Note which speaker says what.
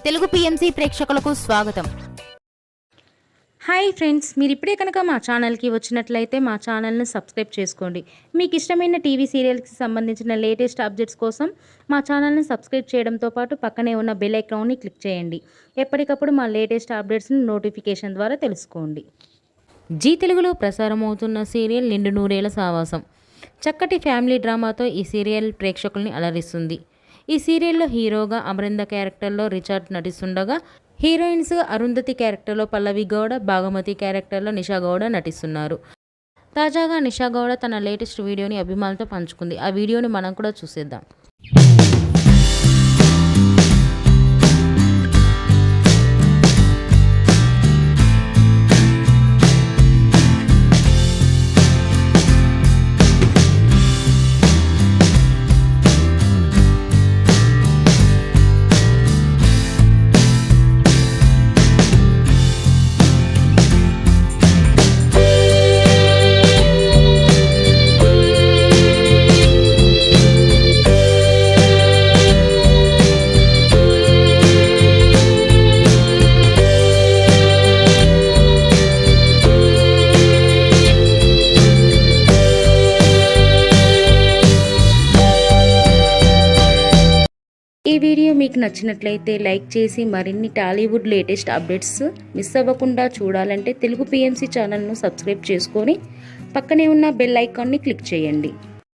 Speaker 1: Telugu PMC ప్రేక్షకులకు స్వాగతం.
Speaker 2: Hi friends, మీరు ఇప్పుడే కనుక మా ఛానల్కి వచ్చినట్లయితే మా ఛానల్ని సబ్స్క్రైబ్ చేసుకోండి. మీకు ఇష్టమైన టీవీ సీరియల్స్కి సంబంధించిన లేటెస్ట్ అప్డేట్స్ కోసం మా ఛానల్ని సబ్స్క్రైబ్ చేయడంతో పాటు పక్కనే ఉన్న బెల్ ఐకాన్ని క్లిక్ చేయండి. ఎప్పటికప్పుడు మా లేటెస్ట్ అప్డేట్స్ని నోటిఫికేషన్ ద్వారా తెలుసుకోండి. జీ తెలుగులో ప్రసారమవుతున్న సీరియల్ నిండు నూరేళ్ల సావాసం. చక్కటి ఫ్యామిలీ డ్రామాతో ఈ సీరియల్ ప్రేక్షకుల్ని అలరిస్తుంది. ఈ సీరియల్లో హీరోగా అమరింద క్యారెక్టర్లో రిచార్డ్ నటిస్తుండగా, హీరోయిన్స్ అరుంధతి క్యారెక్టర్లో పల్లవి గౌడ, భాగమతి క్యారెక్టర్లో నిషా గౌడ నటిస్తున్నారు. తాజాగా నిషా గౌడ తన లేటెస్ట్ వీడియోని అభిమానులతో పంచుకుంది. ఆ వీడియోని మనం కూడా చూసేద్దాం. ఈ వీడియో మీకు నచ్చినట్లయితే లైక్ చేసి మరిన్ని టాలీవుడ్ లేటెస్ట్ అప్డేట్స్ మిస్ అవ్వకుండా చూడాలంటే తెలుగు పిఎంసి ఛానల్ను సబ్స్క్రైబ్ చేసుకొని పక్కనే ఉన్న బెల్ ఐకాన్ని క్లిక్ చేయండి.